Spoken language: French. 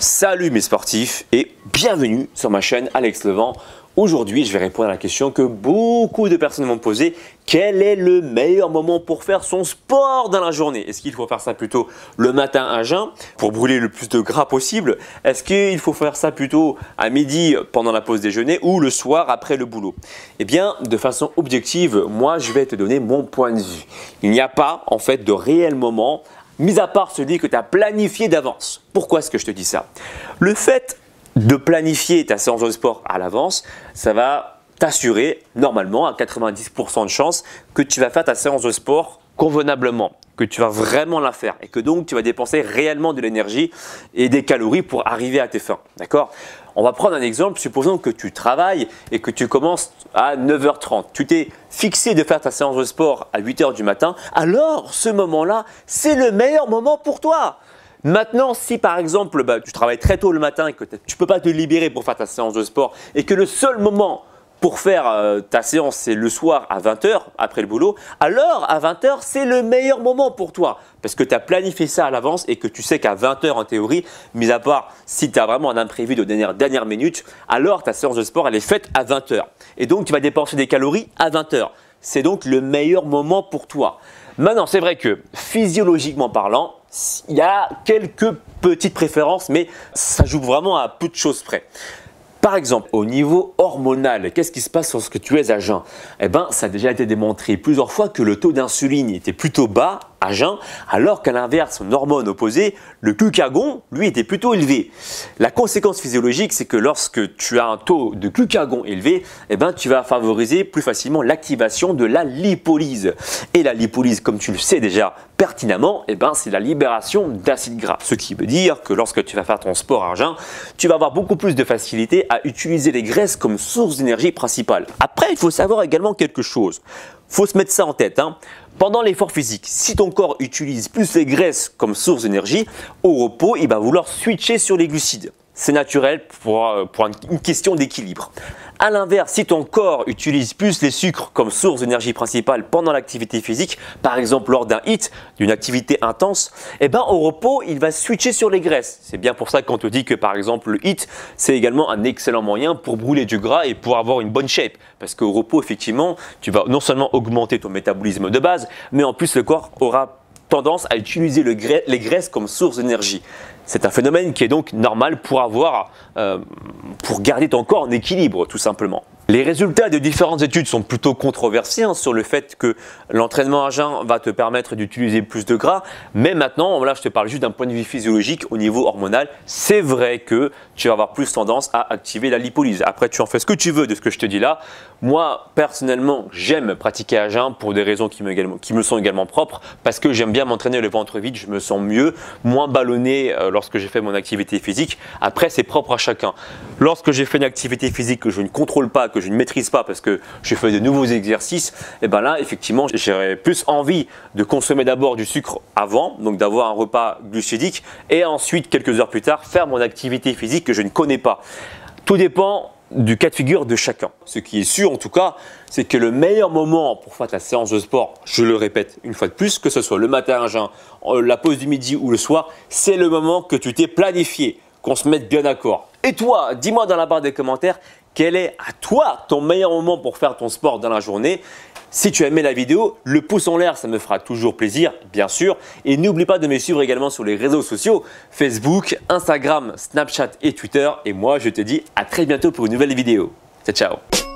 Salut mes sportifs et bienvenue sur ma chaîne Alex Levent. Aujourd'hui, je vais répondre à la question que beaucoup de personnes m'ont posée. Quel est le meilleur moment pour faire son sport dans la journée? Est-ce qu'il faut faire ça plutôt le matin à jeun pour brûler le plus de gras possible? Est-ce qu'il faut faire ça plutôt à midi pendant la pause déjeuner ou le soir après le boulot? Eh bien, de façon objective, moi, je vais te donner mon point de vue. Il n'y a pas en fait de réel moment, mis à part celui que tu as planifié d'avance. Pourquoi est-ce que je te dis ça? Le fait de planifier ta séance de sport à l'avance, ça va t'assurer normalement à 90% de chance que tu vas faire ta séance de sport convenablement, que tu vas vraiment la faire et que donc tu vas dépenser réellement de l'énergie et des calories pour arriver à tes fins. D'accord? On va prendre un exemple, supposons que tu travailles et que tu commences à 9h30. Tu t'es fixé de faire ta séance de sport à 8h du matin, alors ce moment-là, c'est le meilleur moment pour toi. Maintenant, si par exemple, tu travailles très tôt le matin et que tu ne peux pas te libérer pour faire ta séance de sport et que le seul moment pour faire ta séance, c'est le soir à 20h après le boulot, alors à 20h, c'est le meilleur moment pour toi parce que tu as planifié ça à l'avance et que tu sais qu'à 20h en théorie, mis à part si tu as vraiment un imprévu de dernière minute, alors ta séance de sport, elle est faite à 20h. Et donc, tu vas dépenser des calories à 20h. C'est donc le meilleur moment pour toi. Maintenant, c'est vrai que physiologiquement parlant, il y a quelques petites préférences, mais ça joue vraiment à peu de choses près. Par exemple, au niveau hormonal, qu'est-ce qui se passe lorsque tu es à jeun? Eh bien, ça a déjà été démontré plusieurs fois que le taux d'insuline était plutôt bas à jeun, alors qu'à l'inverse, son hormone opposée, le glucagon, lui, était plutôt élevé. La conséquence physiologique, c'est que lorsque tu as un taux de glucagon élevé, eh bien, tu vas favoriser plus facilement l'activation de la lipolyse. Et la lipolyse, comme tu le sais déjà pertinemment, eh bien, c'est la libération d'acides gras. Ce qui veut dire que lorsque tu vas faire ton sport à jeun, tu vas avoir beaucoup plus de facilité à utiliser les graisses comme source d'énergie principale. Après, il faut savoir également quelque chose. Il faut se mettre ça en tête. Pendant l'effort physique, si ton corps utilise plus les graisses comme source d'énergie, au repos, il va vouloir switcher sur les glucides. C'est naturel pour une question d'équilibre. A l'inverse, si ton corps utilise plus les sucres comme source d'énergie principale pendant l'activité physique, par exemple lors d'un HIIT, d'une activité intense, eh ben, au repos, il va switcher sur les graisses. C'est bien pour ça qu'on te dit que par exemple le HIIT, c'est également un excellent moyen pour brûler du gras et pour avoir une bonne shape. Parce qu'au repos, effectivement, tu vas non seulement augmenter ton métabolisme de base, mais en plus le corps aura tendance à utiliser les graisses comme source d'énergie. C'est un phénomène qui est donc normal pour garder ton corps en équilibre, tout simplement. Les résultats de différentes études sont plutôt controversés sur le fait que l'entraînement à jeun va te permettre d'utiliser plus de gras. Mais maintenant, là, je te parle juste d'un point de vue physiologique au niveau hormonal. C'est vrai que tu vas avoir plus tendance à activer la lipolyse. Après, tu en fais ce que tu veux de ce que je te dis là. Moi, personnellement, j'aime pratiquer à jeun pour des raisons qui me sont également propres. Parce que j'aime bien m'entraîner le ventre vide. Je me sens mieux, moins ballonné lorsque j'ai fait mon activité physique. Après, c'est propre à chacun. Lorsque j'ai fait une activité physique que je ne contrôle pas, que je ne maîtrise pas parce que je fais de nouveaux exercices, et bien là, effectivement, j'aurais plus envie de consommer d'abord du sucre avant, donc d'avoir un repas glucidique, et ensuite, quelques heures plus tard, faire mon activité physique que je ne connais pas. Tout dépend du cas de figure de chacun. Ce qui est sûr en tout cas, c'est que le meilleur moment pour faire ta séance de sport, je le répète une fois de plus, que ce soit le matin à jeun, la pause du midi ou le soir, c'est le moment que tu t'es planifié, qu'on se mette bien d'accord. Et toi, dis-moi dans la barre des commentaires, quel est à toi ton meilleur moment pour faire ton sport dans la journée? Si tu as aimé la vidéo, le pouce en l'air, ça me fera toujours plaisir, bien sûr. Et n'oublie pas de me suivre également sur les réseaux sociaux, Facebook, Instagram, Snapchat et Twitter. Et moi, je te dis à très bientôt pour une nouvelle vidéo. Ciao, ciao!